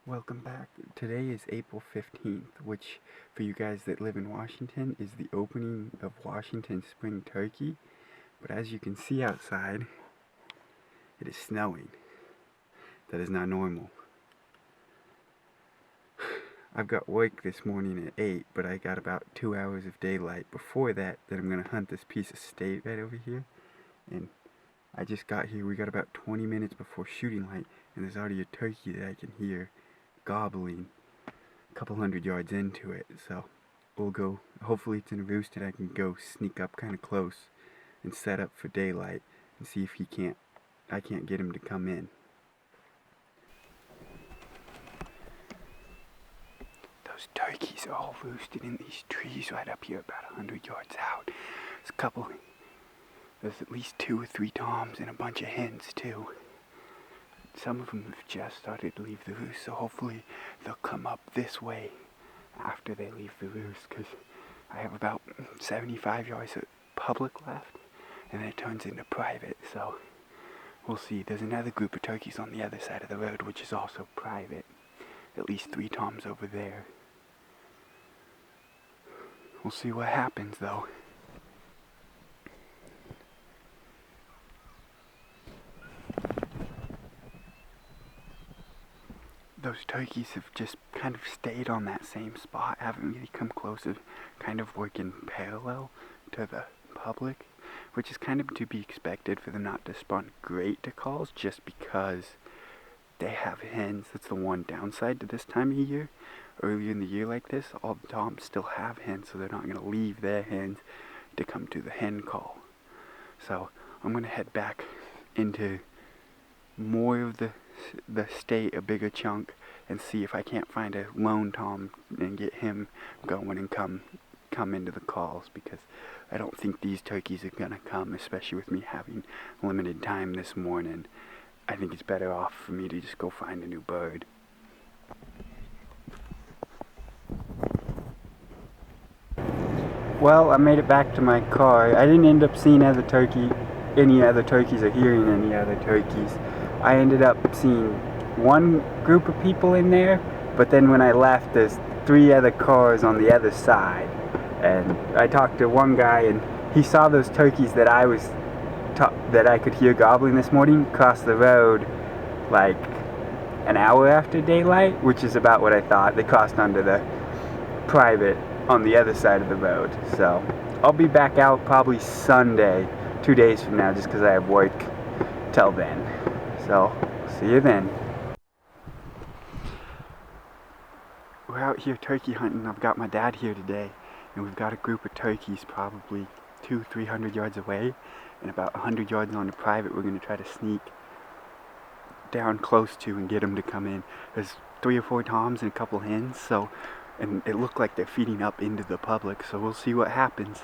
Welcome back. Today is April 15th, which for you guys that live in Washington is the opening of Washington Spring Turkey. But as you can see outside, it is snowing. That is not normal. I've got work this morning at 8, but I got about 2 hours of daylight before that I'm going to hunt this piece of state right over here. And I just got here, we got about 20 minutes before shooting light, and there's already a turkey that I can hear gobbling a couple hundred yards into it. So we'll go, hopefully it's in a roost and I can go sneak up kind of close and set up for daylight and see if I can't get him to come in. Those turkeys are all roosted in these trees right up here about 100 yards out. There's at least 2 or 3 toms and a bunch of hens too. Some of them have just started to leave the roost, so hopefully they'll come up this way after they leave the roost, because I have about 75 yards of public left, and then it turns into private, so we'll see. There's another group of turkeys on the other side of the road, which is also private. At least 3 toms over there. We'll see what happens, though. Those turkeys have just kind of stayed on that same spot, haven't really come closer, kind of working parallel to the public, which is kind of to be expected for them not to spawn great to calls just because they have hens. That's the one downside to this time of year. Earlier in the year like this, all the toms still have hens, so they're not going to leave their hens to come to the hen call. So I'm going to head back into more of the state, a bigger chunk, and see if I can't find a lone tom and get him going and come into the calls, because I don't think these turkeys are gonna come, especially with me having limited time this morning. I think it's better off for me to just go find a new bird. Well, I made it back to my car. I didn't end up seeing any other turkeys or hearing any other turkeys. I ended up seeing one group of people in there, but then when I left, there's 3 other cars on the other side. And I talked to one guy, and he saw those turkeys that I could hear gobbling this morning cross the road like an hour after daylight, which is about what I thought. They crossed onto the private on the other side of the road. So I'll be back out probably Sunday, 2 days from now, just because I have work till then. So see you then. We're out here turkey hunting. I've got my dad here today, and we've got a group of turkeys probably 200-300 yards away, and about 100 yards on the private we're going to try to sneak down close to and get them to come in. There's 3 or 4 toms and a couple hens, and it looked like they're feeding up into the public, so we'll see what happens.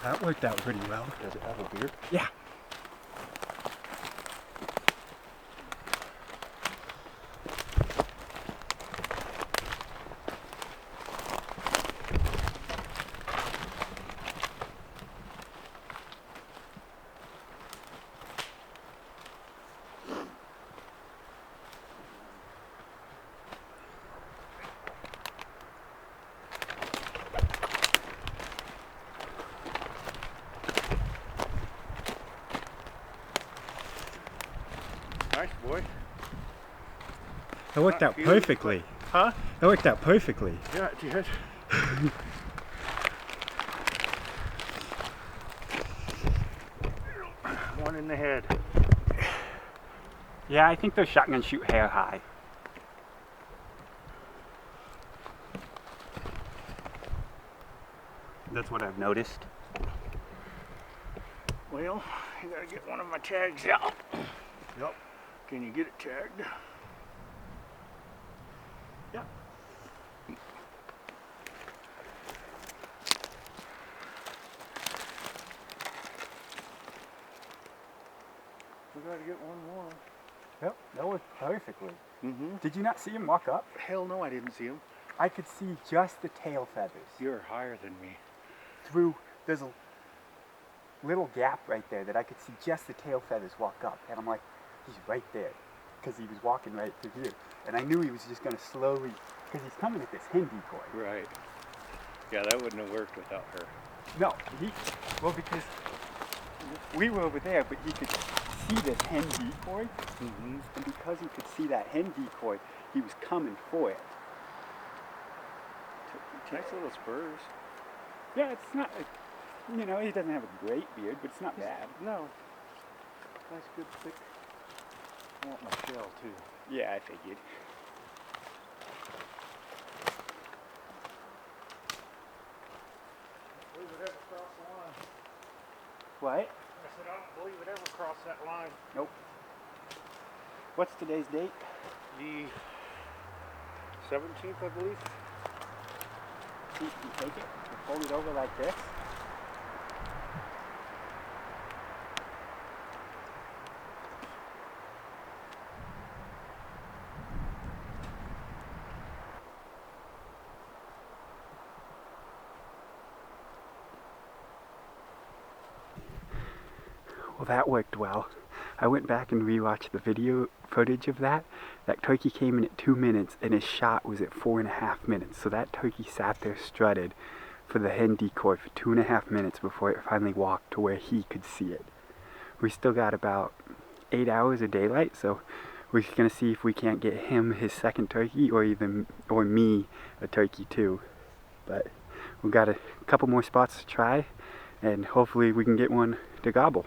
That worked out pretty well. Does it have a beard? Yeah. Nice boy. That worked out huge, perfectly. Huh? That worked out perfectly. Yeah, it did. One in the head. Yeah, I think those shotguns shoot hair high. That's what I've noticed. Well, you gotta get one of my tags out. Yep. Can you get it tagged? Yeah. We gotta get one more. Yep, that worked perfectly. Mm-hmm. Did you not see him walk up? Hell no, I didn't see him. I could see just the tail feathers. You're higher than me. There's a little gap right there that I could see just the tail feathers walk up. And I'm like, he's right there. Because he was walking right through here. And I knew he was just going to slowly, because he's coming at this hen decoy. Right. Yeah, that wouldn't have worked without her. No, because we were over there, but he could see this hen decoy. Mm-hmm. And because he could see that hen decoy, he was coming for it. Nice little spurs. Yeah, it's not, you know, he doesn't have a great beard, but it's not bad. No. Nice, good, thick. I want my shell, too. Yeah, I figured. I don't believe it ever crossed the line. What? I said, I don't believe it ever crossed that line. Nope. What's today's date? The 17th, I believe. See, you take it, you fold it over like this. Well, that worked well. I went back and rewatched the video footage of that. That turkey came in at 2 minutes and his shot was at 4.5 minutes. So that turkey sat there strutted for the hen decoy for 2.5 minutes before it finally walked to where he could see it. We still got about 8 hours of daylight, so we're gonna see if we can't get him his second turkey or me a turkey too. But we've got a couple more spots to try and hopefully we can get one to gobble.